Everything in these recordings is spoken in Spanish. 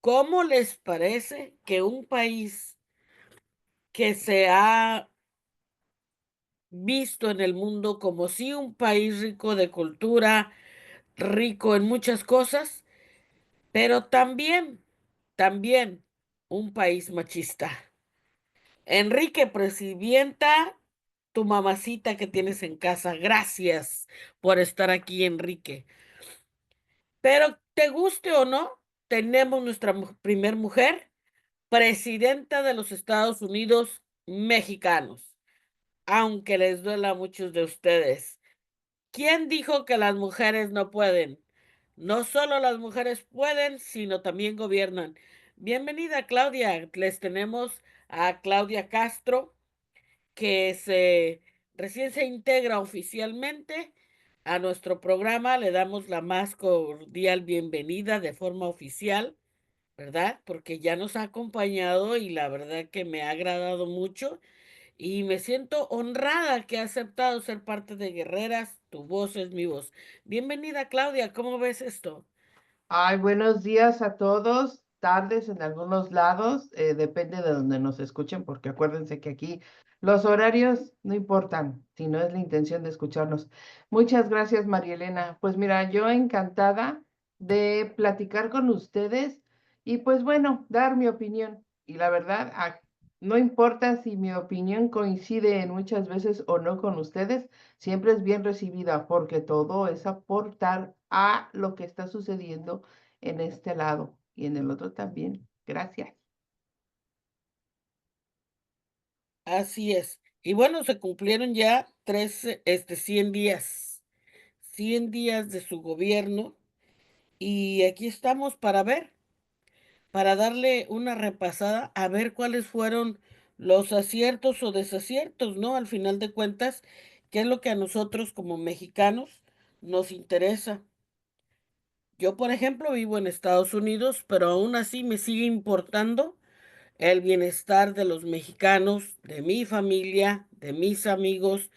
¿Cómo les parece que un país que se ha visto en el mundo como sí un país rico de cultura, rico en muchas cosas, pero también un país machista? Enrique, presidenta, tu mamacita que tienes en casa, gracias por estar aquí, Enrique. Pero te guste o no, tenemos nuestra primer mujer presidenta de los Estados Unidos mexicanos, aunque les duela a muchos de ustedes. ¿Quién dijo que las mujeres no pueden? No solo las mujeres pueden, sino también gobiernan. Bienvenida, Claudia. Les tenemos a Claudia Castro, que recién se integra oficialmente a nuestro programa. Le damos la más cordial bienvenida de forma oficial, ¿verdad? Porque ya nos ha acompañado y la verdad que me ha agradado mucho y me siento honrada que ha aceptado ser parte de Guerreras. Tu voz es mi voz. Bienvenida, Claudia. ¿Cómo ves esto? Ay, buenos días a todos, tardes en algunos lados, depende de donde nos escuchen, porque acuérdense que aquí los horarios no importan, sino es la intención de escucharnos. Muchas gracias, María Elena. Pues mira, yo encantada de platicar con ustedes y pues bueno, dar mi opinión. Y la verdad, no importa si mi opinión coincide en muchas veces o no con ustedes, siempre es bien recibida porque todo es aportar a lo que está sucediendo en este lado y en el otro también. Gracias. Así es. Y bueno, se cumplieron ya 100 días, 100 días de su gobierno y aquí estamos para darle una repasada a ver cuáles fueron los aciertos o desaciertos, ¿no? Al final de cuentas, qué es lo que a nosotros como mexicanos nos interesa. Yo, por ejemplo, vivo en Estados Unidos, pero aún así me sigue importando el bienestar de los mexicanos, de mi familia, de mis amigos,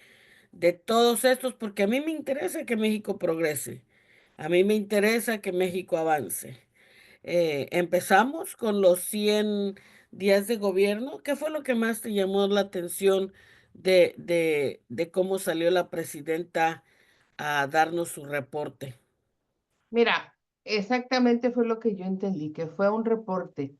de todos estos, porque a mí me interesa que México progrese, a mí me interesa que México avance. Empezamos con los 100 días de gobierno. ¿Qué fue lo que más te llamó la atención de cómo salió la presidenta a darnos su reporte? Mira, exactamente fue lo que yo entendí, que fue un reporte,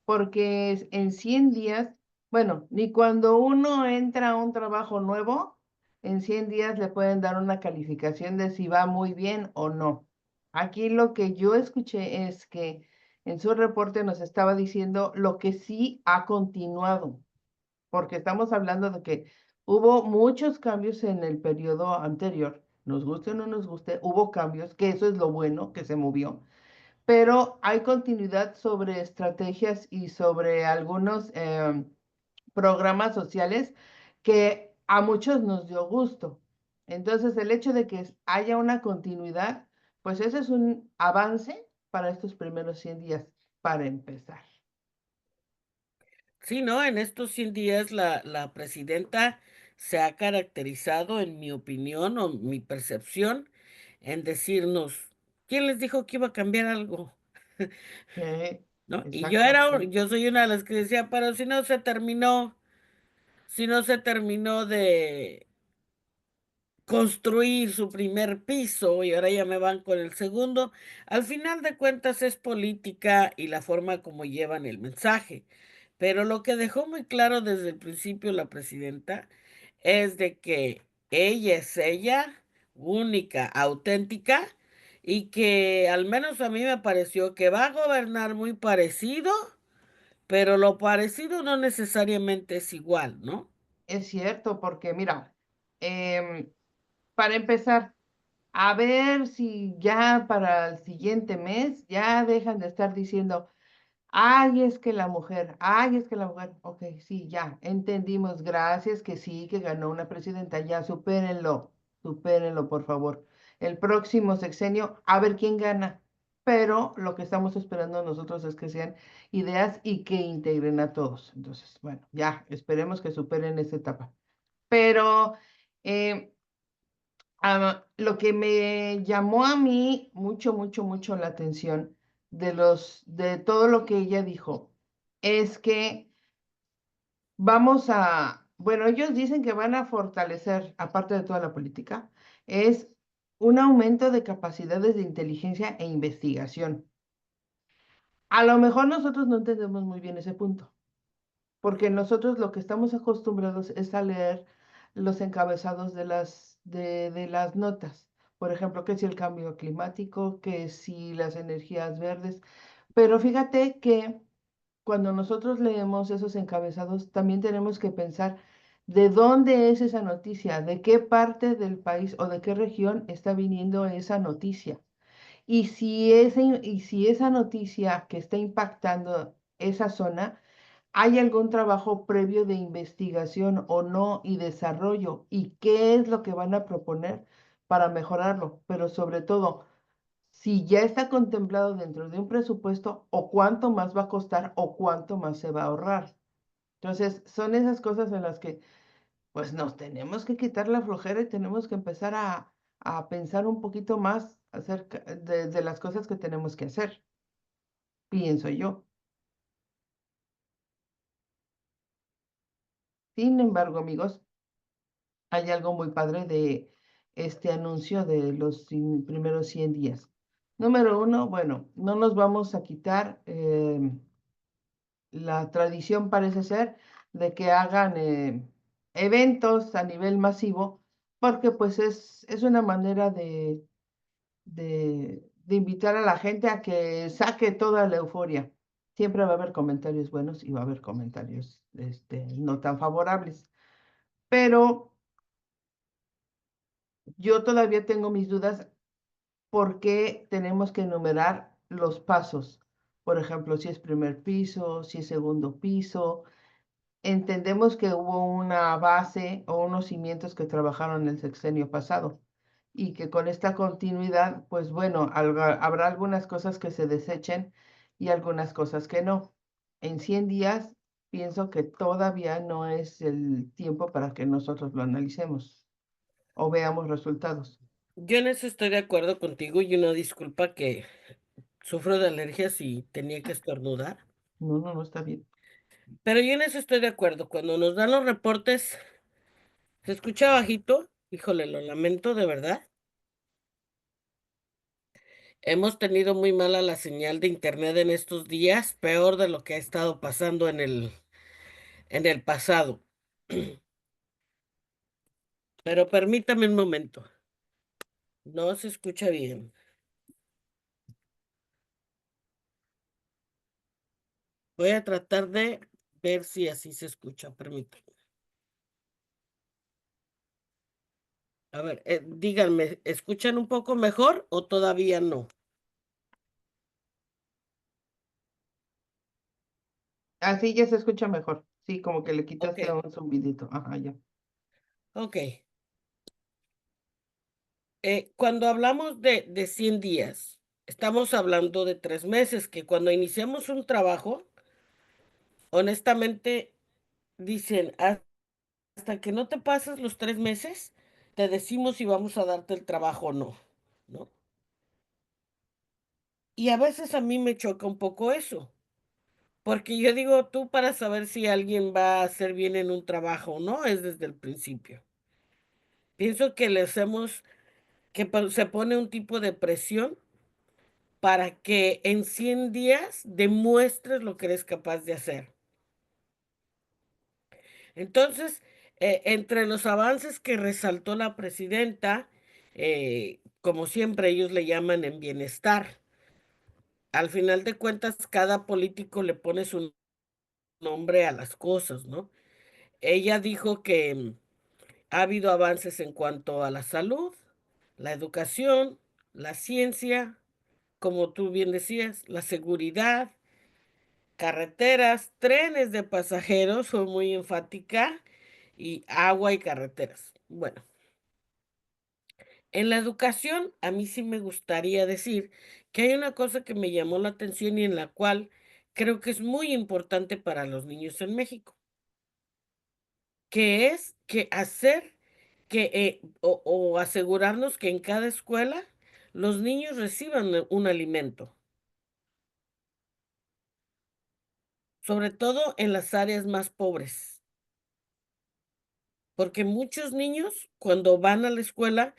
porque en 100 días, bueno, ni cuando uno entra a un trabajo nuevo, en 100 días le pueden dar una calificación de si va muy bien o no. Aquí lo que yo escuché es que en su reporte nos estaba diciendo lo que sí ha continuado, porque estamos hablando de que hubo muchos cambios en el periodo anterior, nos guste o no nos guste, hubo cambios, que eso es lo bueno, que se movió, pero hay continuidad sobre estrategias y sobre algunos programas sociales que a muchos nos dio gusto. Entonces, el hecho de que haya una continuidad, pues ese es un avance para estos primeros 100 días, para empezar. Sí, ¿no? En estos 100 días la presidenta se ha caracterizado, en mi opinión o mi percepción, en decirnos, ¿quién les dijo que iba a cambiar algo? ¿No? Y Exactamente. yo soy una de las que decía, pero si no se terminó, si no se terminó de construir su primer piso y ahora ya me van con el segundo. Al final de cuentas es política y la forma como llevan el mensaje. Pero lo que dejó muy claro desde el principio la presidenta es de que ella es ella, única, auténtica, y que al menos a mí me pareció que va a gobernar muy parecido, pero lo parecido no necesariamente es igual, ¿no? Es cierto, porque mira, em, para empezar, a ver si ya para el siguiente mes ya dejan de estar diciendo, ay, es que la mujer, ay, es que la mujer, ok, sí, ya, entendimos, gracias, que sí, que ganó una presidenta, ya, supérenlo, por favor. El próximo sexenio, a ver quién gana, pero lo que estamos esperando nosotros es que sean ideas y que integren a todos. Entonces, bueno, ya, esperemos que superen esta etapa. Pero eh, lo que me llamó a mí mucho, mucho, mucho la atención de todo lo que ella dijo, es que vamos a, bueno, ellos dicen que van a fortalecer, aparte de toda la política, es un aumento de capacidades de inteligencia e investigación. A lo mejor nosotros no entendemos muy bien ese punto, porque nosotros lo que estamos acostumbrados es a leer los encabezados de las notas. Por ejemplo, que si el cambio climático, que si las energías verdes. Pero fíjate que cuando nosotros leemos esos encabezados, también tenemos que pensar de dónde es esa noticia, de qué parte del país o de qué región está viniendo esa noticia. Y si esa noticia que está impactando esa zona, ¿hay algún trabajo previo de investigación o no y desarrollo? ¿Y qué es lo que van a proponer para mejorarlo? Pero sobre todo, si ya está contemplado dentro de un presupuesto o cuánto más va a costar o cuánto más se va a ahorrar. Entonces, son esas cosas en las que pues nos tenemos que quitar la flojera y tenemos que empezar a pensar un poquito más acerca de las cosas que tenemos que hacer, pienso yo. Sin embargo, amigos, hay algo muy padre de este anuncio de los primeros 100 días. Número uno, bueno, no nos vamos a quitar la tradición parece ser de que hagan eventos a nivel masivo, porque pues es una manera de invitar a la gente a que saque toda la euforia. Siempre va a haber comentarios buenos y va a haber comentarios no tan favorables. Pero yo todavía tengo mis dudas por qué tenemos que enumerar los pasos. Por ejemplo, si es primer piso, si es segundo piso. Entendemos que hubo una base o unos cimientos que trabajaron el sexenio pasado y que con esta continuidad, pues bueno, habrá algunas cosas que se desechen y algunas cosas que no. En 100 días pienso que todavía no es el tiempo para que nosotros lo analicemos o veamos resultados. Yo en eso estoy de acuerdo contigo y una disculpa que sufro de alergias y tenía que estornudar, No, no, no está bien. pero yo en eso estoy de acuerdo. Cuando nos dan los reportes, se escucha bajito, híjole, lo lamento de verdad. Hemos tenido muy mala la señal de internet en estos días, peor de lo que ha estado pasando en el pasado. Pero permítame un momento, no se escucha bien. Voy a tratar de ver si así se escucha, permítame. A ver, díganme, ¿escuchan un poco mejor o todavía no? Así ya se escucha mejor. Sí, como que le Ok, quitaste un zumbidito. Ajá, ya. ok. Cuando hablamos de 100 días, estamos hablando de 3 meses, que cuando iniciamos un trabajo, honestamente, dicen, hasta que no te pases los 3 meses, te decimos si vamos a darte el trabajo o no, ¿no? Y a veces a mí me choca un poco eso, porque yo digo, tú para saber si alguien va a hacer bien en un trabajo o no, es desde el principio. Pienso que le hacemos, se pone un tipo de presión para que en 100 días demuestres lo que eres capaz de hacer. Entonces, entre los avances que resaltó la presidenta, como siempre ellos le llaman en bienestar, al final de cuentas cada político le pone su nombre a las cosas, ¿no? Ella dijo que ha habido avances en cuanto a la salud, la educación, la ciencia, como tú bien decías, la seguridad, carreteras, trenes de pasajeros, fue muy enfática, y agua y carreteras. Bueno, en la educación, a mí sí me gustaría decir que hay una cosa que me llamó la atención y en la cual creo que es muy importante para los niños en México, que es que hacer que, o asegurarnos que en cada escuela los niños reciban un alimento. sobre todo en las áreas más pobres, porque muchos niños cuando van a la escuela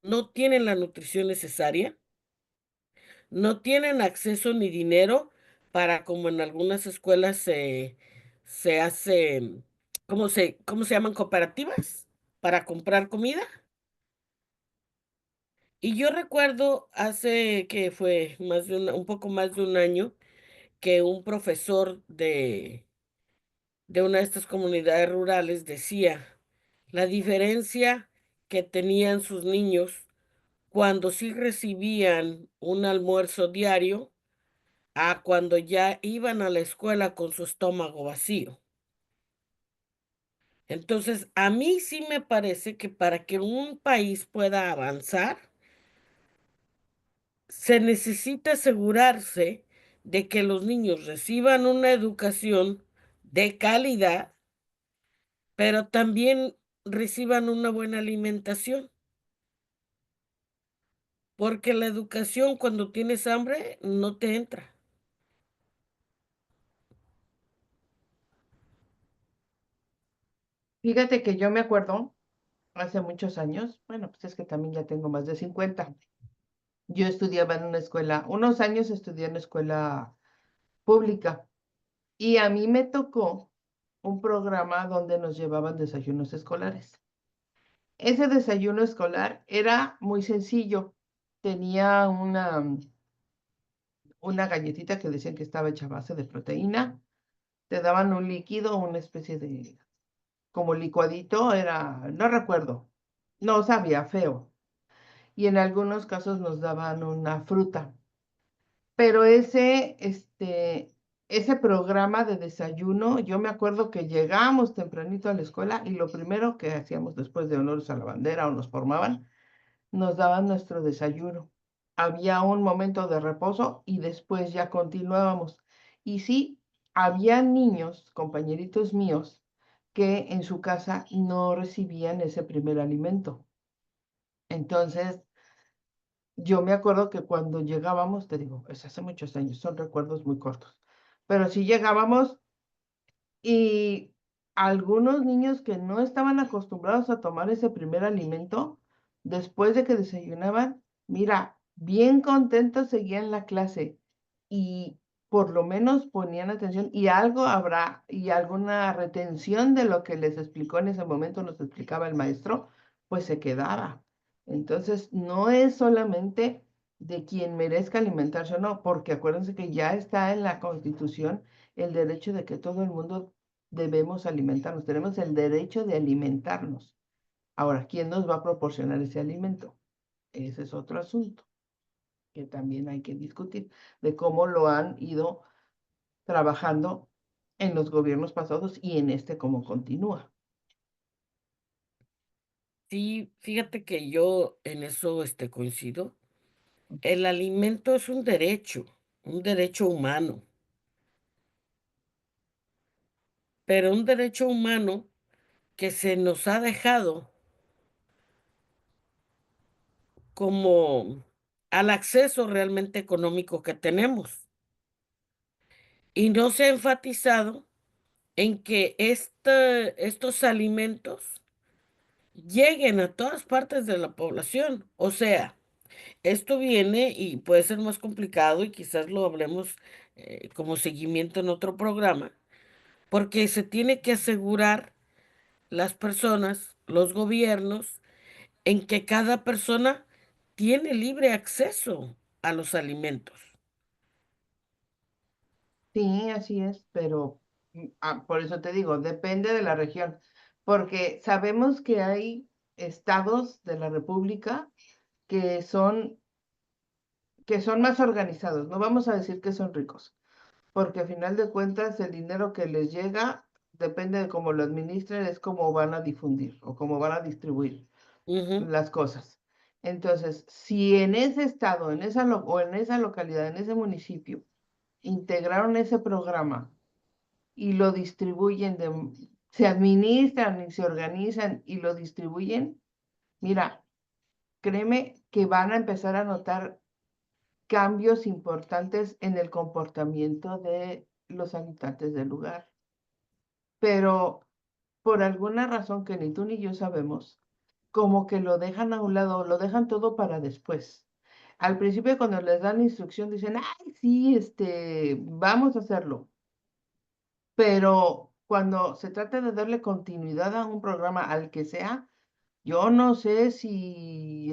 no tienen la nutrición necesaria, no tienen acceso ni dinero para, como en algunas escuelas se hace, ¿cómo se llaman? Cooperativas para comprar comida. Y yo recuerdo hace que fue un poco más de un año que un profesor de una de estas comunidades rurales decía la diferencia que tenían sus niños cuando sí recibían un almuerzo diario a cuando ya iban a la escuela con su estómago vacío. Entonces, a mí sí me parece que para que un país pueda avanzar, se necesita asegurarse de que los niños reciban una educación de calidad, pero también reciban una buena alimentación, porque la educación cuando tienes hambre no te entra. Fíjate que yo me acuerdo hace muchos años, bueno, pues es que también ya tengo más de 50. Yo estudiaba en una escuela, unos años estudié en una escuela pública y a mí me tocó un programa donde nos llevaban desayunos escolares. Ese desayuno escolar era muy sencillo. Tenía una galletita que decían que estaba hecha a base de proteína. Te daban un líquido, una especie de, como licuadito, era, no recuerdo, no sabía, feo. Y en algunos casos nos daban una fruta. Pero ese programa de desayuno, yo me acuerdo que llegábamos tempranito a la escuela y lo primero que hacíamos después de honores a la bandera o nos formaban, nos daban nuestro desayuno. Había un momento de reposo y después ya continuábamos. Y sí, había niños, compañeritos míos, que en su casa no recibían ese primer alimento. Entonces, yo me acuerdo que cuando llegábamos, te digo, es hace muchos años, son recuerdos muy cortos, pero si llegábamos y algunos niños que no estaban acostumbrados a tomar ese primer alimento, después de que desayunaban, mira, bien contentos seguían la clase y por lo menos ponían atención y algo habrá y alguna retención de lo que les explicó en ese momento, nos explicaba el maestro, pues se quedaba. Entonces, no es solamente de quien merezca alimentarse o no, porque acuérdense que ya está en la Constitución el derecho de que todo el mundo debemos alimentarnos, tenemos el derecho de alimentarnos. Ahora, ¿quién nos va a proporcionar ese alimento? Ese es otro asunto que también hay que discutir, de cómo lo han ido trabajando en los gobiernos pasados y en este cómo continúa. Sí, fíjate que yo en eso, coincido. El alimento es un derecho humano, pero un derecho humano que se nos ha dejado como al acceso realmente económico que tenemos. Y no se ha enfatizado en que estos alimentos lleguen a todas partes de la población. O sea, esto viene y puede ser más complicado y quizás lo hablemos como seguimiento en otro programa, porque se tiene que asegurar las personas, los gobiernos, en que cada persona tiene libre acceso a los alimentos. Sí, así es, pero por eso te digo, depende de la región, porque sabemos que hay estados de la República que son más organizados, no vamos a decir que son ricos, porque a final de cuentas el dinero que les llega depende de cómo lo administren, es cómo van a difundir o cómo van a distribuir Ujú. las cosas. Entonces, si en ese estado, o en esa localidad, en ese municipio, integraron ese programa y lo distribuyen, se administran y se organizan y lo distribuyen, mira, créeme que van a empezar a notar cambios importantes en el comportamiento de los habitantes del lugar. Pero por alguna razón que ni tú ni yo sabemos, como que lo dejan a un lado, lo dejan todo para después. Al principio, cuando les dan la instrucción, dicen, ay, sí, vamos a hacerlo. Pero cuando se trata de darle continuidad a un programa, al que sea, yo no sé si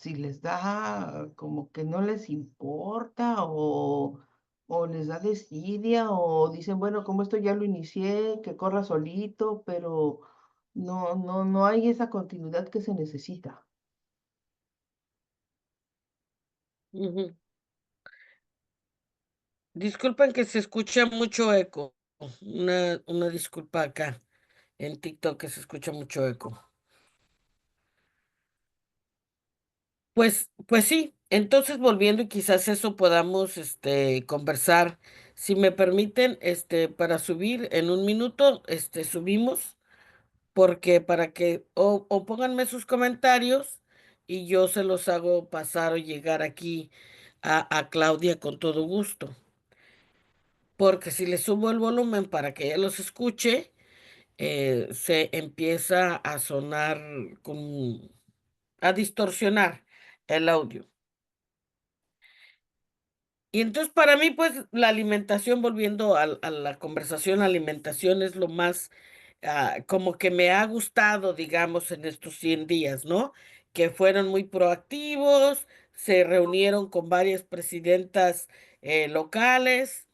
les da como que no les importa o les da desidia o dicen, bueno, como esto ya lo inicié, que corra solito, pero no hay esa continuidad que se necesita. Ujú. Disculpen que se escucha mucho eco. Una disculpa acá en TikTok que se escucha mucho eco. Pues sí, entonces volviendo y quizás eso podamos conversar. Si me permiten, para subir en un minuto, subimos, porque para que, o pónganme sus comentarios y yo se los hago pasar o llegar aquí a Claudia con todo gusto. Porque si le subo el volumen para que ella los escuche, se empieza a sonar a distorsionar el audio. Y entonces para mí, pues, la alimentación, volviendo a la conversación, la alimentación es lo más, como que me ha gustado, digamos, en estos 100 días, ¿no? Que fueron muy proactivos, se reunieron con varias presidentas, locales,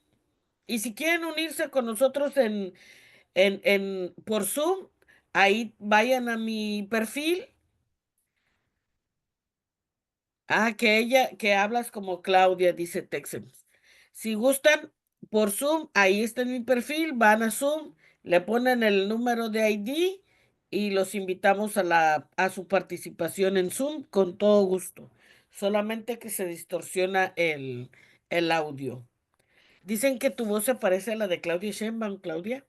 y si quieren unirse con nosotros por Zoom, ahí vayan a mi perfil. Que hablas como Claudia, dice Texems. Si gustan, por Zoom, ahí está en mi perfil, van a Zoom, le ponen el número de ID y los invitamos a su participación en Zoom con todo gusto. Solamente que se distorsiona el audio. Dicen que tu voz se parece a la de Claudia Sheinbaum, Claudia.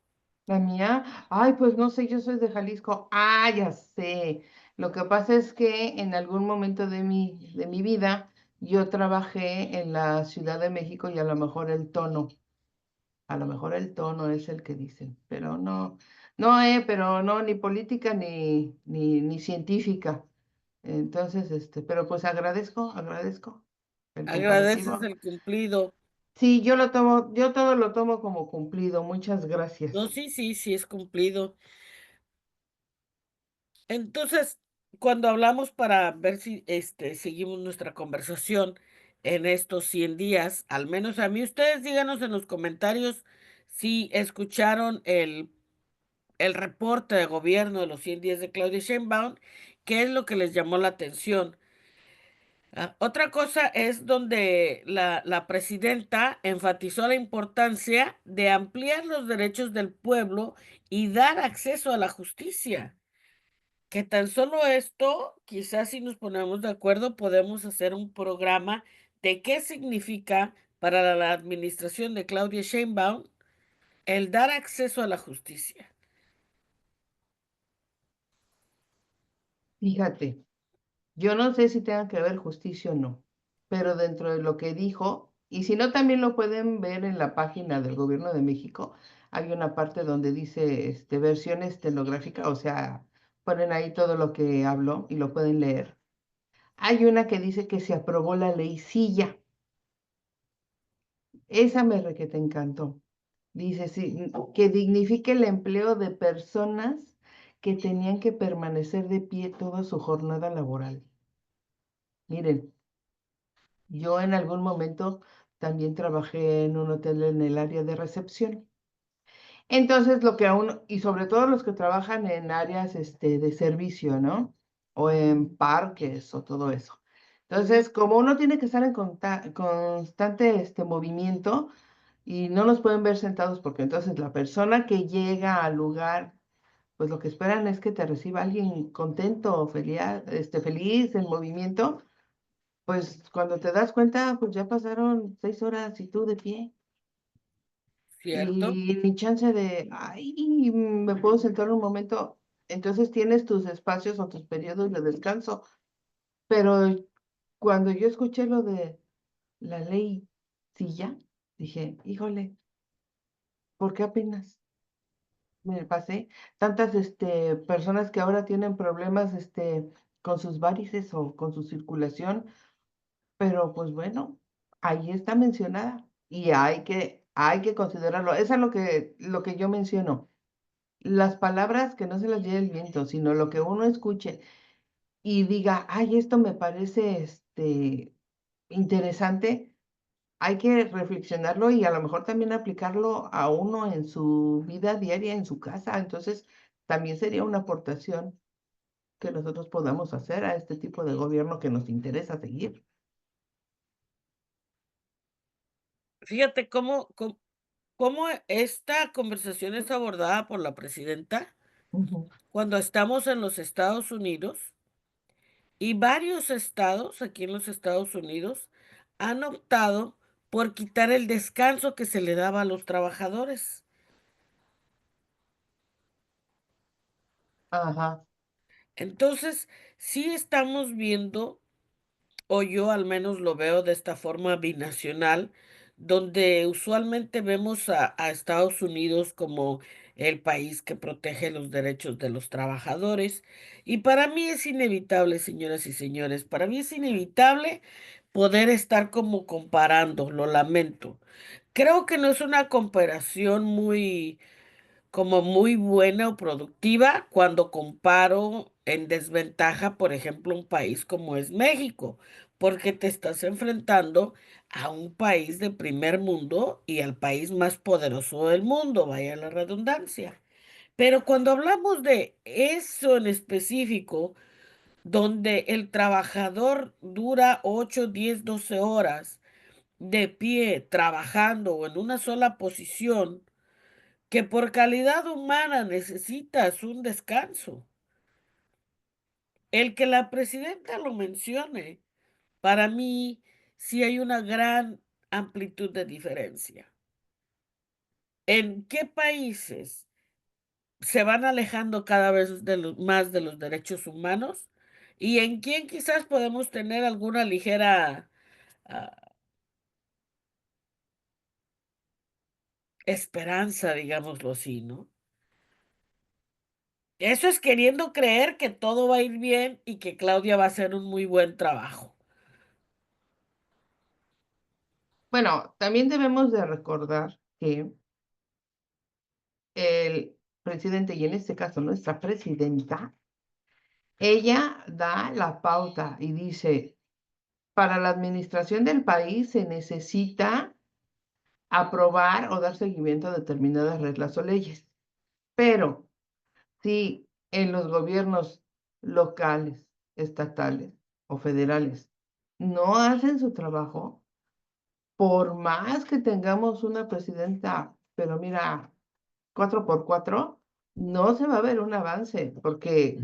La mía, ay, pues no sé, yo soy de Jalisco. Ah, ya sé. Lo que pasa es que en algún momento de mi vida yo trabajé en la Ciudad de México y a lo mejor el tono es el que dicen, pero no, no, pero no, ni política ni científica. Entonces, pero pues agradezco el Agradeces comparativo. el cumplido. Sí, yo todo lo tomo como cumplido. Muchas No, gracias. sí, sí, sí es cumplido. Entonces, cuando hablamos para ver si seguimos nuestra conversación en estos 100 días, al menos a mí, ustedes díganos en los comentarios si escucharon el reporte de gobierno de los 100 días de Claudia Sheinbaum, qué es lo que les llamó la atención. Otra cosa es donde la presidenta enfatizó la importancia de ampliar los derechos del pueblo y dar acceso a la justicia. Que tan solo esto, quizás si nos ponemos de acuerdo, podemos hacer un programa de qué significa para la administración de Claudia Sheinbaum el dar acceso a la justicia. Fíjate. Yo no sé si tenga que ver justicia o no, pero dentro de lo que dijo, y si no, también lo pueden ver en la página del Gobierno de México, hay una parte donde dice versión estenográfica, o sea, ponen ahí todo lo que habló y lo pueden leer. Hay una que dice que se aprobó la ley Silla. Esa me re que te encantó. Dice, sí, que dignifique el empleo de personas que tenían que permanecer de pie toda su jornada laboral. Miren, yo en algún momento también trabajé en un hotel en el área de recepción. Entonces, lo que aún, y sobre todo los que trabajan en áreas de servicio, ¿no? O en parques o todo eso. Entonces, como uno tiene que estar en constante movimiento y no nos pueden ver sentados porque entonces la persona que llega al lugar, pues lo que esperan es que te reciba alguien contento, feliz, feliz, en movimiento. Pues cuando te das cuenta, pues ya pasaron 6 horas y tú de pie. ¿Cierto? Y ni chance de, ay, me puedo sentar un momento. Entonces tienes tus espacios o tus periodos de descanso. Pero cuando yo escuché lo de la ley silla, Dije, híjole, ¿por qué apenas me pasé? Tantas personas que ahora tienen problemas con sus varices o con su circulación, pero pues bueno, ahí está mencionada y hay que considerarlo. Eso es lo que yo menciono. Las palabras que no se las lleve el viento, sino lo que uno escuche y diga, ay, esto me parece interesante, hay que reflexionarlo y a lo mejor también aplicarlo a uno en su vida diaria, en su casa. Entonces, también sería una aportación que nosotros podamos hacer a este tipo de gobierno que nos interesa seguir. Fíjate cómo esta conversación es abordada por la presidenta Ujú. cuando estamos en los Estados Unidos y varios estados aquí en los Estados Unidos han optado por quitar el descanso que se le daba a los trabajadores. Ajá. Entonces, sí estamos viendo, o yo al menos lo veo de esta forma binacional, donde usualmente vemos a Estados Unidos como el país que protege los derechos de los trabajadores. Y para mí es inevitable, señoras y señores, para mí es inevitable poder estar como comparando, lo lamento. Creo que no es una comparación muy como muy buena o productiva cuando comparo en desventaja, por ejemplo, un país como es México, porque te estás enfrentando a un país de primer mundo y al país más poderoso del mundo, vaya la redundancia. Pero cuando hablamos de eso en específico, donde el trabajador dura 8, 10, 12 horas de pie trabajando o en una sola posición, que por calidad humana necesitas un descanso. El que la presidenta lo mencione, para mí sí hay una gran amplitud de diferencia. ¿En qué países se van alejando cada vez más de los derechos humanos? ¿Y en quién quizás podemos tener alguna ligera ah, esperanza, digámoslo así, ¿no? Eso es queriendo creer que todo va a ir bien y que Claudia va a hacer un muy buen trabajo. Bueno, también debemos de recordar que el presidente, y en este caso nuestra presidenta, ella da la pauta y dice, para la administración del país se necesita aprobar o dar seguimiento a determinadas reglas o leyes. Pero si en los gobiernos locales, estatales o federales no hacen su trabajo, por más que tengamos una presidenta, pero mira, 4x4, no se va a ver un avance, porque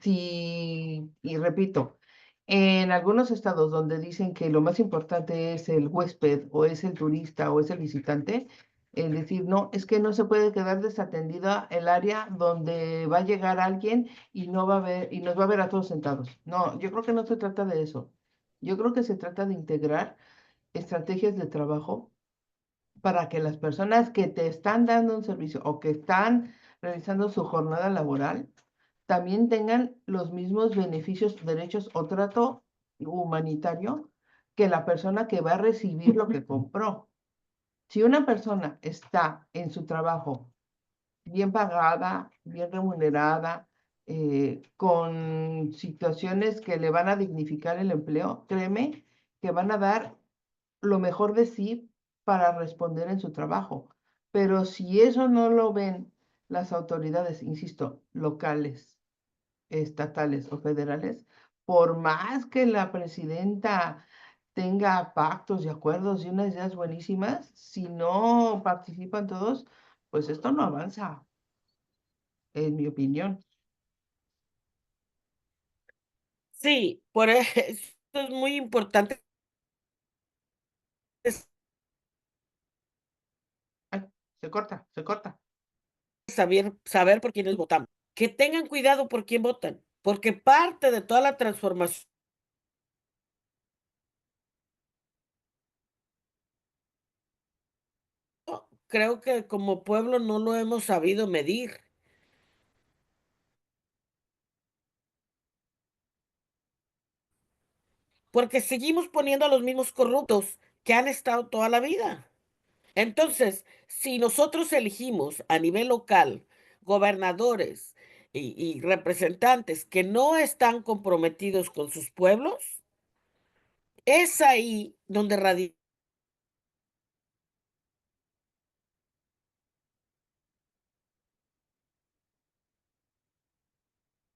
sí, y repito, en algunos estados donde dicen que lo más importante es el huésped o es el turista o es el visitante, es decir, no, es que no se puede quedar desatendida el área donde va a llegar alguien y no va a ver, y nos va a ver a todos sentados. No, yo creo que no se trata de eso. Yo creo que se trata de integrar estrategias de trabajo para que las personas que te están dando un servicio o que están realizando su jornada laboral también tengan los mismos beneficios, derechos o trato humanitario que la persona que va a recibir lo que compró. Si una persona está en su trabajo bien pagada, bien remunerada, con situaciones que le van a dignificar el empleo, créeme que van a dar lo mejor de sí para responder en su trabajo. Pero si eso no lo ven las autoridades, insisto, locales, estatales o federales, por más que la presidenta tenga pactos y acuerdos y unas ideas buenísimas, si no participan todos, pues esto no avanza, en mi opinión. Sí, por eso es muy importante Ay, se corta, se corta. saber por quiénes votamos. Que tengan cuidado por quién votan, porque parte de toda la transformación creo que como pueblo no lo hemos sabido medir, porque seguimos poniendo a los mismos corruptos que han estado toda la vida. Entonces, si nosotros elegimos a nivel local gobernadores y representantes que no están comprometidos con sus pueblos, es ahí donde radica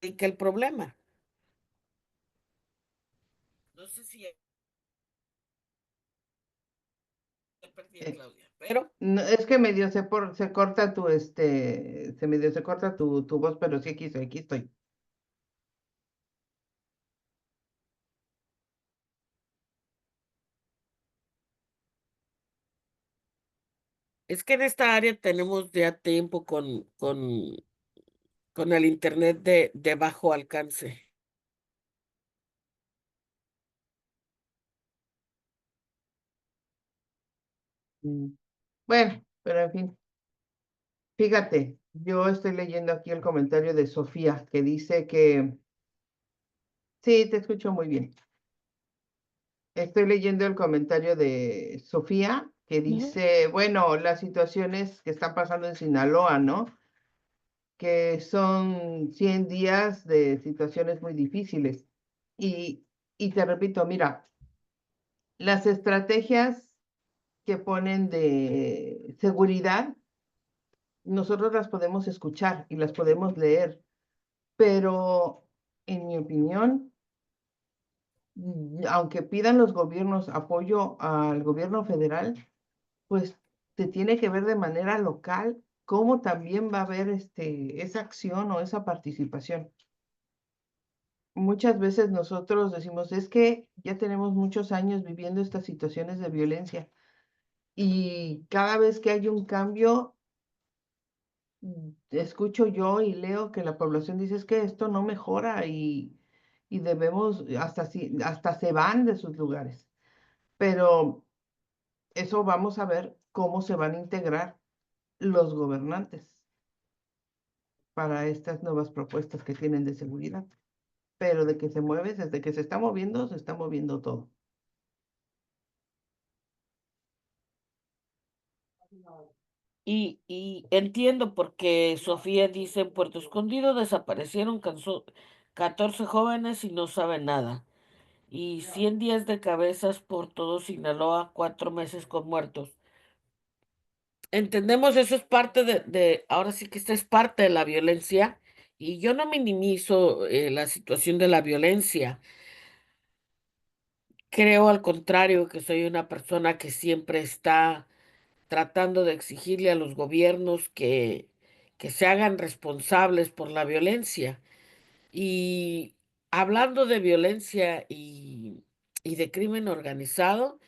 el problema. No sé si ya perdí a Eh, Claudia, pero es que medio se corta se medio se corta tu voz, pero sí aquí estoy. es que en esta área tenemos ya tiempo con el internet de bajo alcance. Mm. Bueno, pero en fin, fíjate, yo estoy leyendo aquí el comentario de Sofía que dice que, sí, te escucho muy bien. Estoy leyendo el comentario de Sofía que Ujú. dice, bueno, las situaciones que están pasando en Sinaloa, ¿no? Que son 100 días de situaciones muy difíciles. Y, y te repito, mira, las estrategias que ponen de seguridad, nosotros las podemos escuchar y las podemos leer, pero en mi opinión, aunque pidan los gobiernos apoyo al gobierno federal, pues se tiene que ver de manera local cómo también va a haber esa acción o esa participación. Muchas veces nosotros decimos, es que ya tenemos muchos años viviendo estas situaciones de violencia y cada vez que hay un cambio, escucho yo y leo que la población dice es que esto no mejora y debemos, hasta se van de sus lugares. Pero eso vamos a ver cómo se van a integrar los gobernantes para estas nuevas propuestas que tienen de seguridad. Pero de que se mueve, desde que se está moviendo todo. Y entiendo porque Sofía dice, en Puerto Escondido desaparecieron 14 jóvenes y no saben nada. Y 100 días de cabezas por todo Sinaloa, 4 meses con muertos. Entendemos, eso es parte ahora sí que esta es parte de la violencia. Y yo no minimizo la situación de la violencia. Creo al contrario que soy una persona que siempre está tratando de exigirle a los gobiernos que se hagan responsables por la violencia. Y hablando de violencia y de crimen organizado,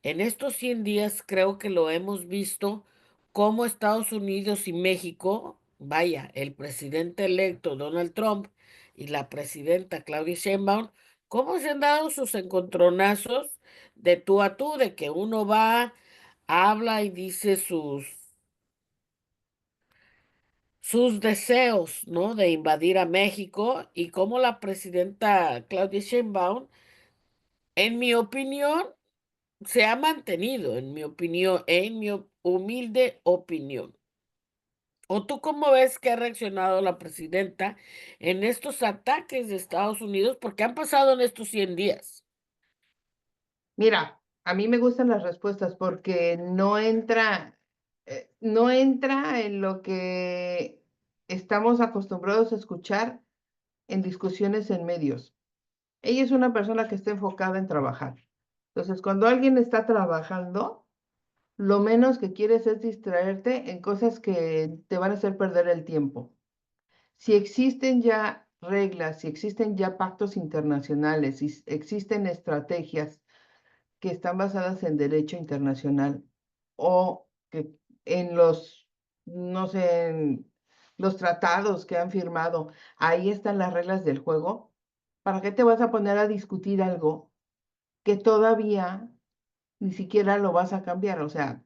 en estos 100 días creo que lo hemos visto cómo Estados Unidos y México, vaya, el presidente electo Donald Trump y la presidenta Claudia Sheinbaum, cómo se han dado sus encontronazos de tú a tú, de que uno va, habla y dice sus deseos, ¿no? De invadir a México y cómo la presidenta Claudia Sheinbaum, en mi opinión, se ha mantenido, en mi humilde opinión. ¿O tú cómo ves que ha reaccionado la presidenta en estos ataques de Estados Unidos? Porque han pasado en estos 100 días. Mira, a mí me gustan las respuestas porque no entra en lo que estamos acostumbrados a escuchar en discusiones en medios. Ella es una persona que está enfocada en trabajar. Entonces, cuando alguien está trabajando, lo menos que quieres es distraerte en cosas que te van a hacer perder el tiempo. Si existen ya reglas, si existen ya pactos internacionales, si existen estrategias que están basadas en derecho internacional o que en no sé, en los tratados que han firmado, ahí están las reglas del juego. ¿Para qué te vas a poner a discutir algo que todavía ni siquiera lo vas a cambiar? O sea,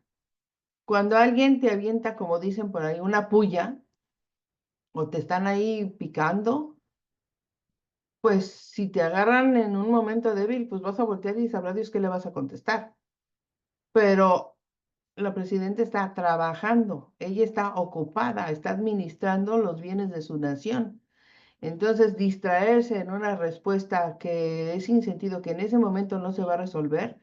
Cuando alguien te avienta, como dicen por ahí, una puya o te están ahí picando, pues si te agarran en un momento débil, pues vas a voltear y sabrá Dios qué le vas a contestar. Pero la presidenta está trabajando, ella está ocupada, está administrando los bienes de su nación. Entonces, distraerse en una respuesta que es sin sentido, que en ese momento no se va a resolver,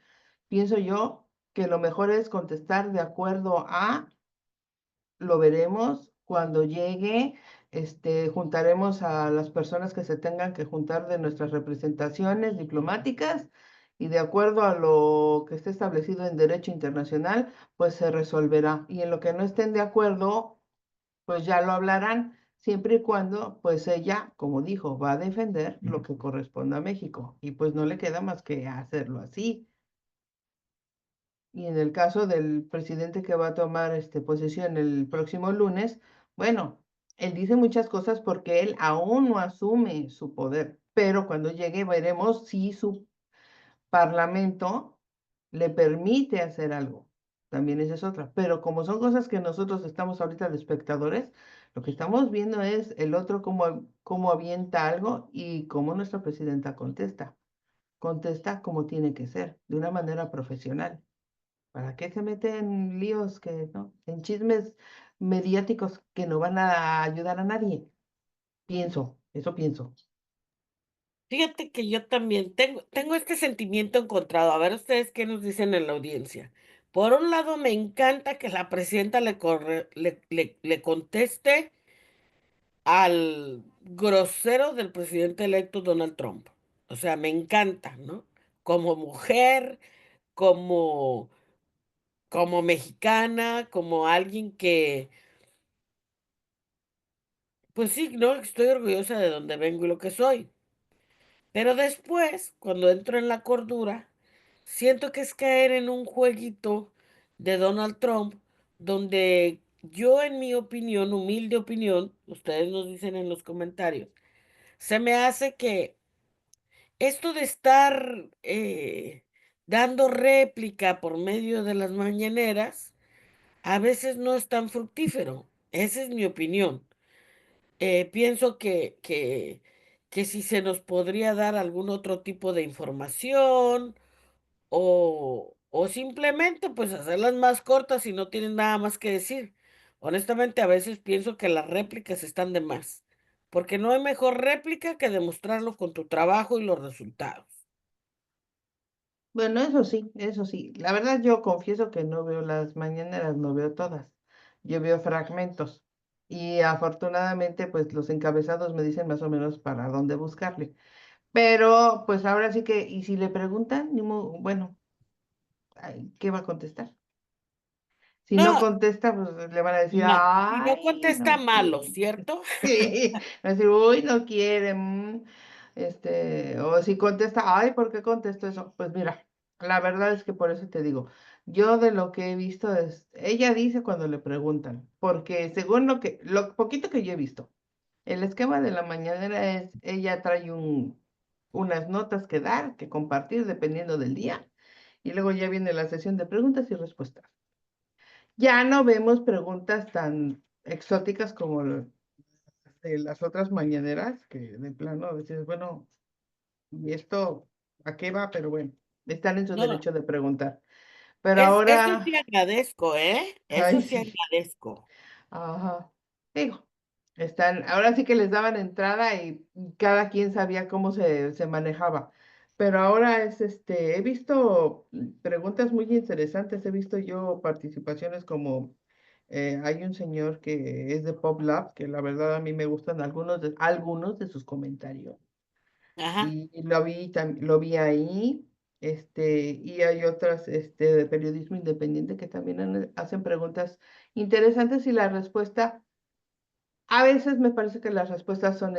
pienso yo que lo mejor es contestar de acuerdo a lo veremos cuando llegue. Juntaremos a las personas que se tengan que juntar de nuestras representaciones diplomáticas y de acuerdo a lo que esté establecido en derecho internacional, pues se resolverá. Y en lo que no estén de acuerdo, pues ya lo hablarán, siempre y cuando, pues ella, como dijo, va a defender lo que corresponde a México. Y pues no le queda más que hacerlo así. Y en el caso del presidente que va a tomar posesión el próximo lunes, bueno, él dice muchas cosas porque él aún no asume su poder, pero cuando llegue veremos si su parlamento le permite hacer algo. También esa es otra. Pero como son cosas que nosotros estamos ahorita de espectadores, lo que estamos viendo es el otro cómo avienta algo y cómo nuestra presidenta contesta. Contesta como tiene que ser, de una manera profesional. ¿Para qué se mete en líos que no? En chismes mediáticos que no van a ayudar a nadie? Pienso, eso pienso. Fíjate que yo también tengo este sentimiento encontrado. A ver ustedes qué nos dicen en la audiencia. Por un lado, me encanta que la presidenta le conteste al grosero del presidente electo Donald Trump. O sea, me encanta, ¿no? Como mujer, como, como mexicana, como alguien que, pues sí, ¿no? Estoy orgullosa de donde vengo y lo que soy. Pero después, cuando entro en la cordura, siento que es caer en un jueguito de Donald Trump, donde yo, en mi opinión, humilde opinión, ustedes nos dicen en los comentarios, se me hace que esto de estar dando réplica por medio de las mañaneras, a veces no es tan fructífero. Esa es mi opinión. Pienso que si se nos podría dar algún otro tipo de información o simplemente pues hacerlas más cortas si no tienen nada más que decir. Honestamente, a veces pienso que las réplicas están de más, porque no hay mejor réplica que demostrarlo con tu trabajo y los resultados. Bueno, eso sí, eso sí. La verdad yo confieso que no veo las mañaneras, no veo todas. Yo veo fragmentos. Y afortunadamente, pues los encabezados me dicen más o menos para dónde buscarle. Pero, pues ahora sí que, y si le preguntan, bueno, ay, ¿qué va a contestar? Si no No, contesta, pues le van a decir, no, si no ay, contesta no malo, quiere. ¿cierto? Sí, va a decir, uy, no quiere. O si contesta, ay, ¿por qué contesto eso? Pues mira, la verdad es que por eso te digo, yo de lo que he visto es, ella dice cuando le preguntan, porque según lo poquito que yo he visto, el esquema de la mañanera es, ella trae unas notas que dar, que compartir dependiendo del día, y luego ya viene la sesión de preguntas y respuestas. Ya no vemos preguntas tan exóticas como de las otras mañaneras, que de plano dices, bueno, ¿y esto a qué va? Pero bueno, están en su No, derecho de preguntar. Pero eso sí ahora, agradezco, ¿eh? ay, Eso sí sí, agradezco. ajá, digo, ahora sí que les daban entrada y cada quien sabía cómo se manejaba. Pero ahora he visto preguntas muy interesantes, he visto yo participaciones como, hay un señor que es de PopLab, que la verdad a mí me gustan algunos de sus comentarios. Ajá. Y lo vi ahí, y hay otras, de periodismo independiente que también hacen preguntas interesantes y la respuesta, a veces me parece que las respuestas son,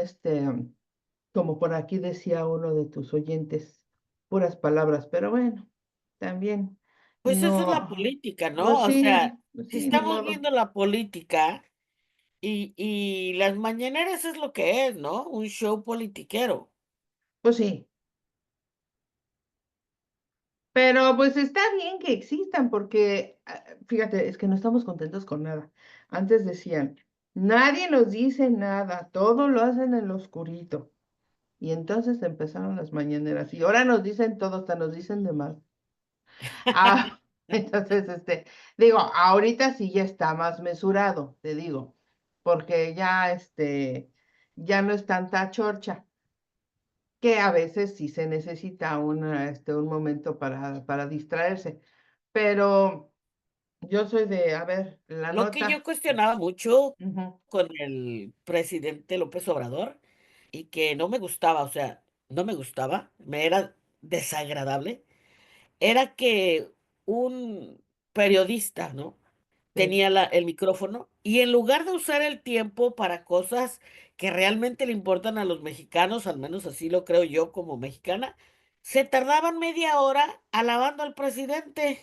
como por aquí decía uno de tus oyentes, puras palabras, pero bueno, también, Pues eso es la no, política, ¿no? O sea, pues si sí, ni estamos modo. viendo la política y las mañaneras es lo que es, ¿no? Un show politiquero. Pues sí, Pero pues está bien que existan porque, fíjate, es que no estamos contentos con nada. Antes decían, nadie nos dice nada, todo lo hacen en lo oscurito. Y entonces empezaron las mañaneras y ahora nos dicen todo, hasta nos dicen de más. Ah, entonces, digo, ahorita sí ya está más mesurado, te digo, porque ya, ya no es tanta chorcha, que a veces sí se necesita un momento para distraerse. Pero yo soy de, a ver, la Lo que yo nota. cuestionaba mucho Ujú, con el presidente López Obrador y que no me gustaba, o sea, no me gustaba, me era desagradable, era que un periodista, ¿no? sí. Tenía el micrófono y en lugar de usar el tiempo para cosas que realmente le importan a los mexicanos, al menos así lo creo yo como mexicana, se tardaban media hora alabando al presidente,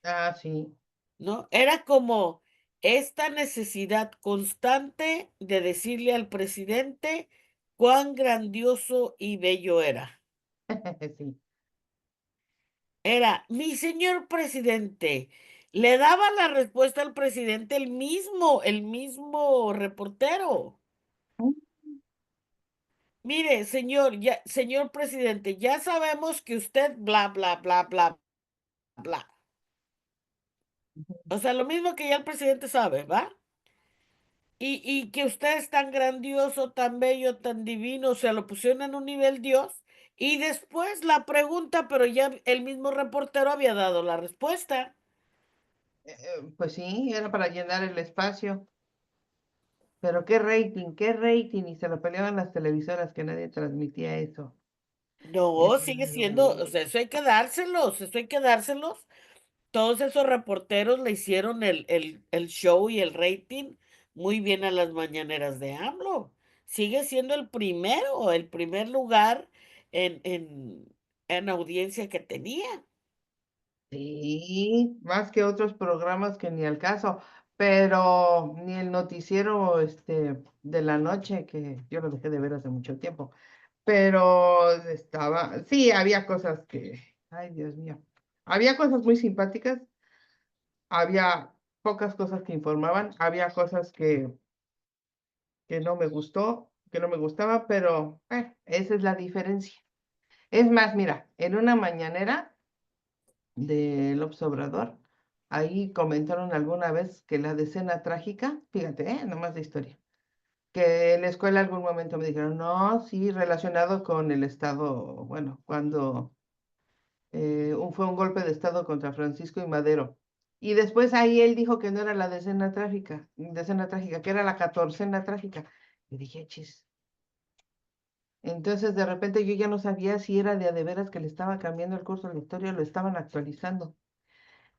Ah, sí. ¿no? Era como esta necesidad constante de decirle al presidente cuán grandioso y bello era. Sí. Era, mi señor presidente, le daba la respuesta al presidente el mismo reportero. Mire, señor, ya, señor presidente, ya sabemos que usted bla, bla, bla, bla, bla. O sea, lo mismo que ya el presidente sabe, ¿va? Y que usted es tan grandioso, tan bello, tan divino, o sea, lo pusieron en un nivel Dios. Y después la pregunta, pero ya el mismo reportero había dado la respuesta. Pues sí, era para llenar el espacio. Pero qué rating, y se lo peleaban las televisoras que nadie transmitía eso. Y No, así, sigue ay, siendo, o no. sea, eso hay que dárselos, eso hay que dárselos. Todos esos reporteros le hicieron el show y el rating muy bien a las mañaneras de AMLO. Sigue siendo el primer lugar en audiencia que tenía. Sí, más que otros programas que ni al caso, pero ni el noticiero de la noche, que yo lo dejé de ver hace mucho tiempo, pero sí, había cosas ay, Dios mío, había cosas muy simpáticas, había pocas cosas que informaban, había cosas que no me gustó, que no me gustaba, pero esa es la diferencia. Es más, mira, en una mañanera del Obrador, ahí comentaron alguna vez que la decena trágica, fíjate, nomás de historia, que en la escuela algún momento me dijeron, no, sí, relacionado con el Estado, bueno, cuando fue un golpe de Estado contra Francisco y Madero. Y después ahí él dijo que no era la decena trágica, que era la catorcena trágica. Y dije, chis. Entonces de repente yo ya no sabía si era de a de veras que le estaba cambiando el curso de la historia o lo estaban actualizando.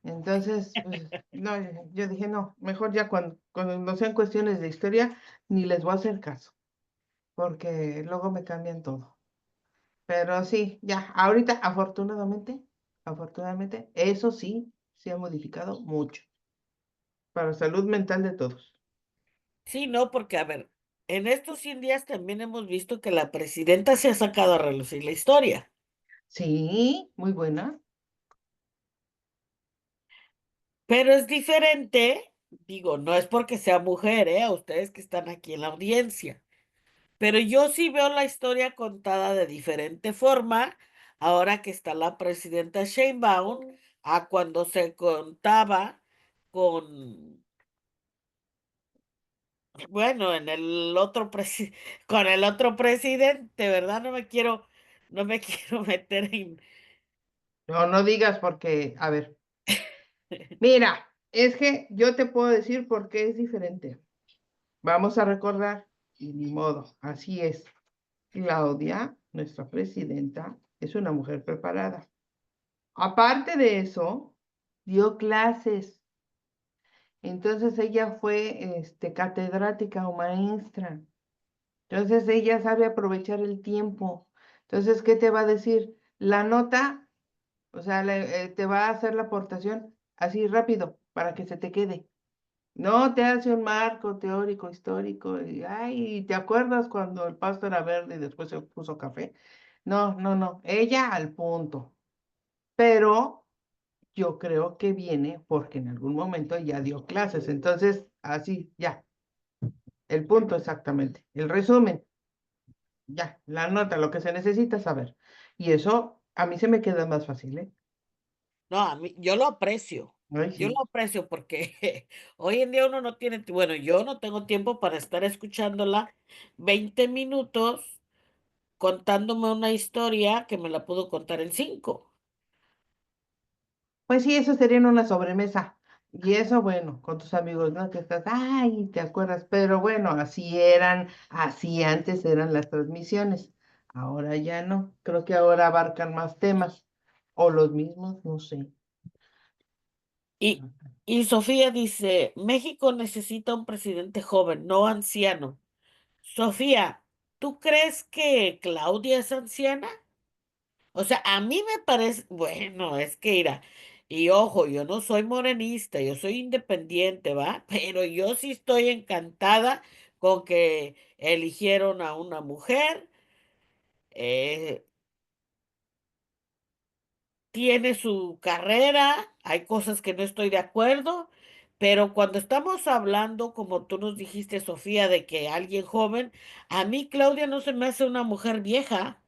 Entonces, pues, no, yo dije, no, mejor ya cuando sean cuestiones de historia, ni les voy a hacer caso, porque luego me cambian todo. Pero sí, ya, ahorita, afortunadamente, eso sí, se ha modificado mucho para salud mental de todos. Sí, no, porque a ver, en estos 100 días también hemos visto que la presidenta se ha sacado a relucir la historia. Sí, muy buena. Pero es diferente, digo, no es porque sea mujer, a ustedes que están aquí en la audiencia. Pero yo sí veo la historia contada de diferente forma, ahora que está la presidenta Sheinbaum, a cuando se contaba con, bueno, con el otro presidente, ¿verdad? No me quiero meter en... No, no digas porque, a ver, mira, es que yo te puedo decir por qué es diferente. Vamos a recordar, y ni modo, así es. Claudia, nuestra presidenta, es una mujer preparada. Aparte de eso, dio clases. Entonces ella fue catedrática o maestra. Entonces ella sabe aprovechar el tiempo. Entonces, ¿qué te va a decir? La nota, o sea, te va a hacer la aportación así rápido para que se te quede. No te hace un marco teórico, histórico, y ay, ¿te acuerdas cuando el pasto era verde y después se puso café? No, no, no, ella al punto. pero yo creo que viene porque en algún momento ya dio clases. Entonces, así, ya, el punto exactamente, el resumen, ya, la nota, lo que se necesita saber. Y eso a mí se me queda más fácil, ¿eh? No, a mí, Ay, yo lo sí. aprecio porque hoy en día uno no tiene, bueno, yo no tengo tiempo para estar escuchándola 20 minutos contándome una historia que me la pudo contar en 5. Pues sí, eso sería en una sobremesa. Y eso, bueno, con tus amigos, ¿no? Que estás, ay, te acuerdas, pero bueno, así eran, así antes eran las transmisiones. Ahora ya no. Creo que ahora abarcan más temas. O los mismos, no sé. Y, y Sofía dice, México necesita un presidente joven, no anciano. Sofía, ¿tú crees que Claudia es anciana? O sea, a mí me parece, bueno, es que irá, y ojo, yo no soy morenista, yo soy independiente, ¿va? Pero yo sí estoy encantada con que eligieron a una mujer, eh, tiene su carrera, hay cosas que no estoy de acuerdo, pero cuando estamos hablando, como tú nos dijiste, Sofía, de que alguien joven, a mí Claudia no se me hace una mujer vieja.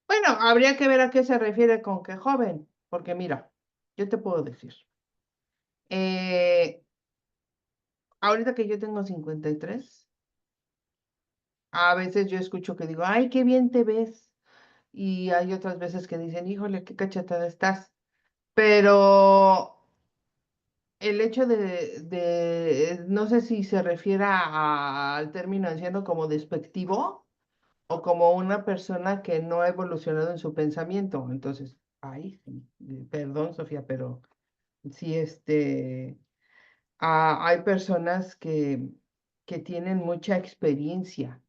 Bueno, habría que ver a qué se refiere con que joven. Porque mira, yo te puedo decir. eh, ahorita que yo tengo 53, a veces yo escucho que digo, ay, qué bien te ves. Y hay otras veces que dicen, híjole, qué cachetada estás. Pero el hecho no sé si se refiere al término anciano como despectivo o como una persona que no ha evolucionado en su pensamiento. Entonces, ay, sí, perdón, Sofía, pero sí, hay personas que tienen mucha experiencia.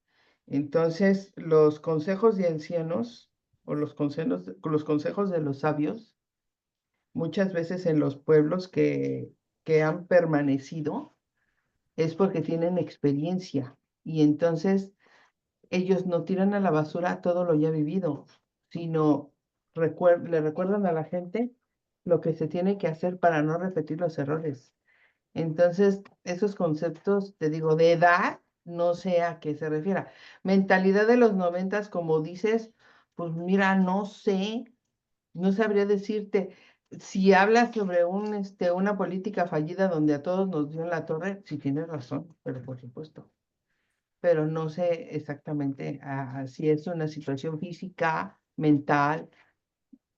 Entonces, los consejos de ancianos o los consejos de los sabios, muchas veces en los pueblos que han permanecido, es porque tienen experiencia. Y entonces ellos no tiran a la basura todo lo ya vivido, sino le recuerdan a la gente lo que se tiene que hacer para no repetir los errores. Entonces, esos conceptos, te digo, de edad, no sé a qué se refiera. Mentalidad de los 90, como dices, pues mira, no sé, no sabría decirte. Si hablas sobre una política fallida donde a todos nos dio en la torre, sí tienes razón, pero por supuesto. Pero no sé exactamente si es una situación física, mental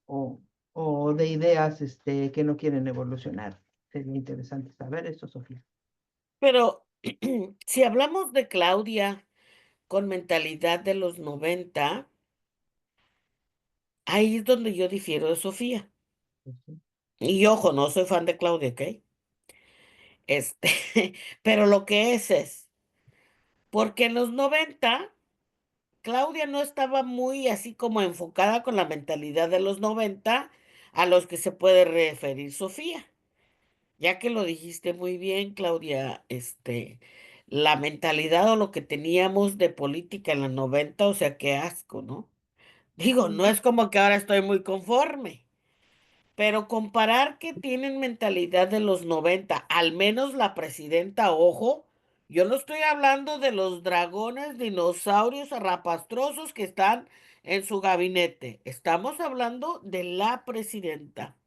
o, o de ideas que no quieren evolucionar. Sería interesante saber eso, Sofía. Pero si hablamos de Claudia con mentalidad de los 90, ahí es donde yo difiero de Sofía. Ujú. Y ojo, no soy fan de Claudia, ¿ok? Este, pero lo que es, porque en los 90 Claudia no estaba muy así como enfocada con la mentalidad de los 90 a los que se puede referir Sofía. Ya que lo dijiste muy bien, Claudia, la mentalidad o lo que teníamos de política en los 90, o sea, qué asco, ¿no? Digo, no Mm. es como que ahora estoy muy conforme, pero comparar que tienen mentalidad de los 90, al menos la presidenta, ojo, yo no estoy hablando de los dragones, dinosaurios arrapastrosos que están en su gabinete, estamos hablando de la presidenta.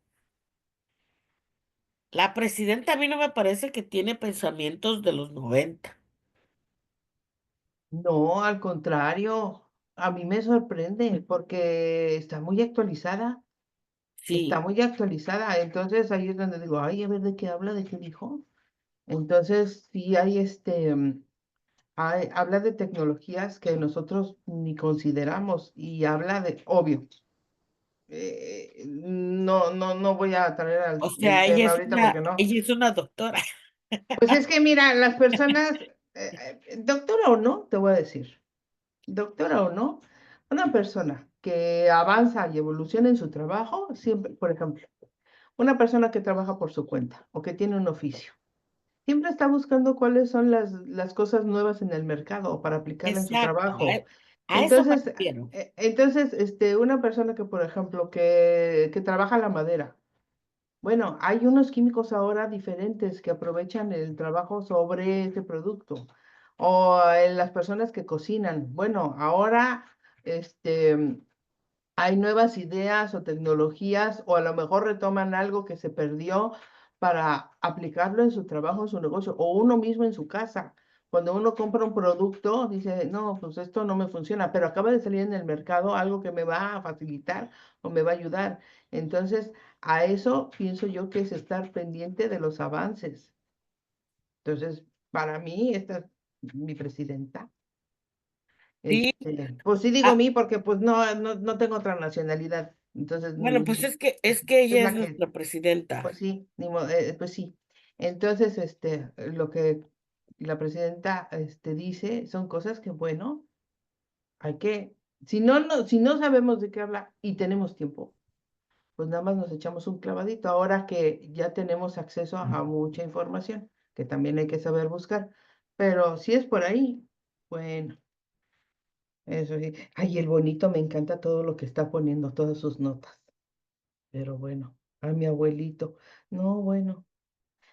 La presidenta a mí no me parece que tiene pensamientos de los 90. No, al contrario, a mí me sorprende porque está Sí, muy actualizada, entonces ahí es donde digo, ay, a ver de qué habla, de qué dijo. Entonces, sí hay habla de tecnologías que nosotros ni consideramos y habla de, obvio, no voy a traer o el sea, tema ahorita porque no. ella es una doctora. Pues es que mira, las personas, doctora o no, te voy a decir, doctora o no, una persona que avanza y evoluciona en su trabajo, siempre, por ejemplo, una persona que trabaja por su cuenta o que tiene un oficio, siempre está buscando cuáles son las cosas nuevas en el mercado para aplicarla en su Exacto. trabajo. A eso me Entonces, refiero. una persona que, por ejemplo, que trabaja la madera, bueno, hay unos químicos ahora diferentes que aprovechan el trabajo sobre ese producto. O las personas que cocinan. Bueno, ahora, este, hay nuevas ideas o tecnologías, o a lo mejor retoman algo que se perdió para aplicarlo en su trabajo, en su negocio, o uno mismo en su casa. Cuando uno compra un producto, dice, no, pues esto no me funciona, pero acaba de salir en el mercado algo que me va a facilitar o me va a ayudar. Entonces, a eso pienso yo que es estar pendiente de los avances. Entonces, para mí, esta es mi presidenta. Sí, Pues sí digo ah, mí porque pues no tengo otra nacionalidad. Entonces, bueno, pues es que es ella es la que, nuestra presidenta. pues sí, pues sí. Entonces, lo que la presidenta, dice son cosas que, bueno, hay que, si no sabemos de qué habla y tenemos tiempo, pues nada más nos echamos un clavadito. Ahora que ya tenemos acceso a mucha información, que también hay que saber buscar. Pero si es por ahí, bueno. Eso sí. Ay, el bonito me encanta todo lo que está poniendo, todas sus notas. Pero bueno, a mi abuelito. No, bueno.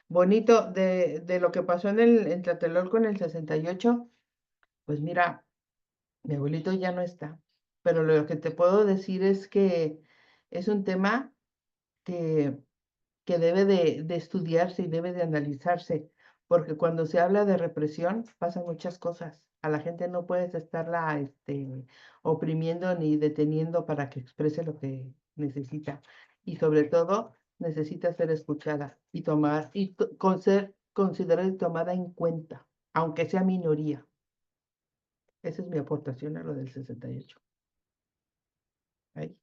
Bonito de lo que pasó en Tlatelolco en el 68. Pues mira, mi abuelito ya no está. Pero lo que te puedo decir es que es un tema que debe de estudiarse y debe de analizarse, porque cuando se habla de represión pasan muchas cosas. A la gente no puedes estarla oprimiendo ni deteniendo para que exprese lo que necesita. Y sobre todo, necesita ser escuchada y tomar, ser considerada y tomada en cuenta, aunque sea minoría. Esa es mi aportación a lo del 68. Ahí.